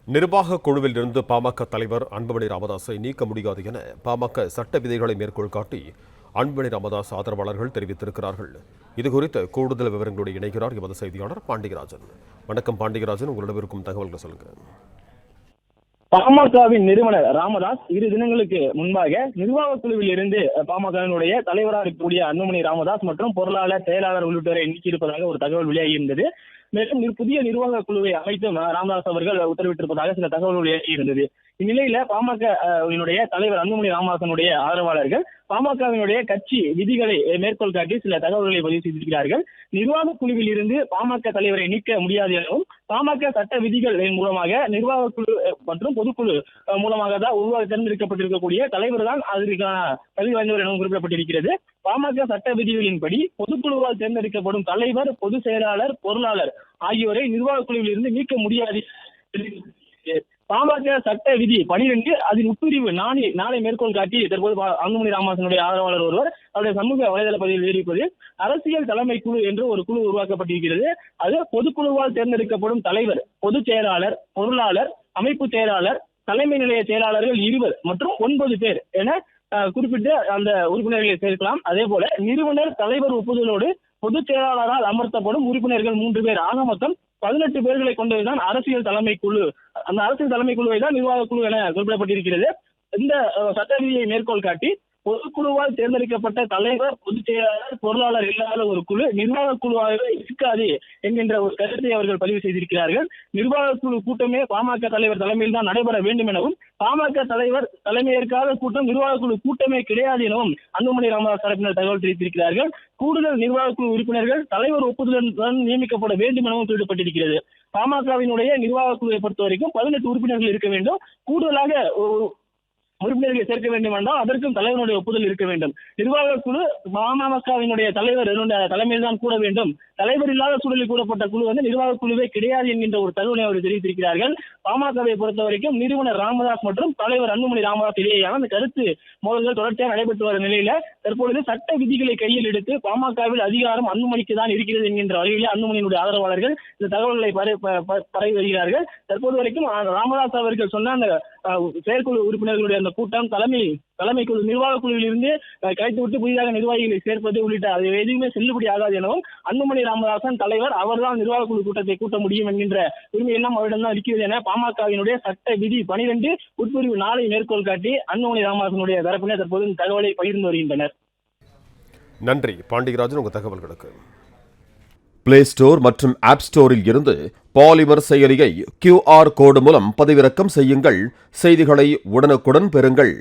நிர்வாக குழுவில் இருந்து பாமக தலைவர் அன்புமணி ராமதாஸை நீக்க முடியாது என பாமக சட்ட விதிகளை மேற்கோள் காட்டி அன்புமணி ராமதாஸ் ஆதரவாளர்கள் தெரிவித்திருக்கிறார்கள். இதுகுறித்து கூடுதல் விவரங்களோடு இணைகிறார் எமது செய்தியாளர் பாண்டியராஜன். வணக்கம் பாண்டியராஜன், உங்களிடம் இருக்கும் தகவல்களை சொல்லுங்க. பாமகவின் நிறுவனர் ராமதாஸ் 2 தினங்களுக்கு முன்பாக நிர்வாக குழுவில் இருந்து பாமகவினுடைய தலைவராக இருக்கக்கூடிய அன்புமணி ராமதாஸ் மற்றும் பொருளாளர், செயலாளர் உள்ளிட்டோரை நீக்கியிருப்பதாக ஒரு தகவல் வெளியாகியிருந்தது. மேலும் புதிய நிர்வாக குழுவை அமைத்தும் ராமதாஸ் அவர்கள் உத்தரவிட்டிருப்பதாக சில தகவல் வெளியாகியிருந்தது. இந்நிலையில பாமகவினுடைய தலைவர் அன்புமணி ராமதாசனுடைய ஆதரவாளர்கள் பாமகவினுடைய கட்சி விதிகளை மேற்கோள் காட்டி சில தகவல்களை பதிவு செய்திருக்கிறார்கள். நிர்வாக குழுவில் இருந்து பாமக தலைவரை நீக்க முடியாது எனவும், பாமக சட்ட விதிகள் மூலமாக நிர்வாக குழு மற்றும் பொதுக்குழு மூலமாக தான் தேர்ந்தெடுக்கப்பட்டிருக்கக்கூடிய தலைவர் தான் அதற்கான தகுதி வாய்ந்தவர் எனவும் குறிப்பிடப்பட்டிருக்கிறது. பாமக சட்ட விதிகளின்படி பொதுக்குழுவால் தேர்ந்தெடுக்கப்படும் தலைவர், பொதுச் செயலாளர், பொருளாளர் ஆகியோரை நிர்வாக குழுவில் இருந்து நீக்க முடியாது. பாமக சட்ட விதி 12 அதன் உட்பிரிவு நாளை மேற்கோள் காட்டி தற்போது அன்புமணி ராமதாசனுடைய ஆதரவாளர் ஒருவர் அவருடைய சமூக வலைதள பதிவில் தெரிவிப்பது, அரசியல் தலைமை குழு என்று ஒரு குழு உருவாக்கப்பட்டிருக்கிறது. அது பொதுக்குழுவால் தேர்ந்தெடுக்கப்படும் தலைவர், பொதுச் செயலாளர், பொருளாளர், அமைப்பு செயலாளர், தலைமை நிலைய செயலாளர்கள் 20 மற்றும் 9 பேர் என குறிப்பிட்டு அந்த உறுப்பினர்களை சேர்க்கலாம். அதே போல நிறுவனர் தலைவர் ஒப்புதலோடு பொதுச் செயலாளரால் அமர்த்தப்படும் உறுப்பினர்கள் 3 பேர் ஆக மொத்தம் 18 பேர்களை கொண்டதுதான் அரசியல் தலைமை குழு. அந்த அரசியல் தலைமை குழுவை தான் நிர்வாக குழு என குறிப்பிடப்பட்டிருக்கிறது. இந்த சட்ட விதியை மேற்கோள் காட்டி பொதுக்குழுவால் தேர்ந்தெடுக்கப்பட்ட தலைவர், பொதுச் செயலாளர், பொருளாளர் இல்லாத ஒரு குழு நிர்வாக குழுவாக இருக்காது என்கின்ற ஒரு கருத்தை அவர்கள் பதிவு செய்திருக்கிறார்கள். நிர்வாக குழு கூட்டமே பாமக தலைவர் தலைமையில் தான் நடைபெற வேண்டும் எனவும், பாமக தலைவர் தலைமையேற்காத கூட்டம் நிர்வாக குழு கூட்டமே கிடையாது எனவும் அன்புமணி ராமதாஸ் தரப்பினர் தகவல் தெரிவித்திருக்கிறார்கள். கூடுதல் நிர்வாக குழு உறுப்பினர்கள் தலைவர் ஒப்புதலுடன் நியமிக்கப்பட வேண்டும் எனவும் குறிப்பிடப்பட்டிருக்கிறது. பாமகவினுடைய நிர்வாக குழுவை பொறுத்த வரைக்கும் 18 உறுப்பினர்கள் இருக்க வேண்டும். கூடுதலாக உறுப்பினர்களை சேர்க்க வேண்டும் என்றால் அதற்கும் தலைவருடைய ஒப்புதல் இருக்க வேண்டும். நிர்வாக குழு பாமகவினுடைய தலைவர் தலைமையில் தான் கூட வேண்டும். தலைவர் இல்லாத சூழலில் கூடப்பட்ட குழு நிர்வாக குழுவே கிடையாது என்கின்ற ஒரு தகவலை அவர் தெரிவித்திருக்கிறார்கள். பாமகவை பொறுத்த வரைக்கும் நிறுவனர் ராமதாஸ் மற்றும் தலைவர் அன்புமணி ராமதாஸ் இடையேயான அந்த கருத்து மோதல்கள் தொடர்ச்சியாக நடைபெற்று வரும் நிலையில தற்பொழுது சட்ட விதிகளை கையில் எடுத்து பாமகவில் அதிகாரம் அன்புமணிக்கு தான் இருக்கிறது என்கின்ற வகையிலே அன்புமணியினுடைய ஆதரவாளர்கள் இந்த தகவல்களை பரவி வருகிறார்கள். தற்போது வரைக்கும் ராமதாஸ் அவர்கள் சொன்ன அந்த செயற்குழு உறுப்பினர்களுடைய அந்த கூட்டம் தலைமை குழு நிர்வாக குழுவில் இருந்து கலைத்துவிட்டு புதிதாக நிர்வாகிகளை சேர்ப்பது உள்ளிட்ட அது எதுவுமே செல்லுபடி ஆகாது எனவும், அன்புமணி ராமதாசன் தலைவர் அவர்தான் நிர்வாக குழு கூட்டத்தை கூட்ட முடியும் என்கின்ற உரிமை எல்லாம் அவரிடம் தான் இருக்கிறது என பாமகவினுடைய சட்ட விதி 12 உட்பிரிவு 4 மேற்கோள் காட்டி அன்புமணி ராமதாசனுடைய தரப்பினர் தற்போது இந்த தகவலை பகிர்ந்து வருகின்றனர். நன்றி பாண்டியராஜன், உங்க தகவல்களுக்கு. பிளே ஸ்டோர் மற்றும் ஆப் ஸ்டோரில் இருந்து பாலிமர் செயலியை QR கோடு மூலம் பதிவிறக்கம் செய்யுங்கள். செய்திகளை உடனுக்குடன் பெறுங்கள்.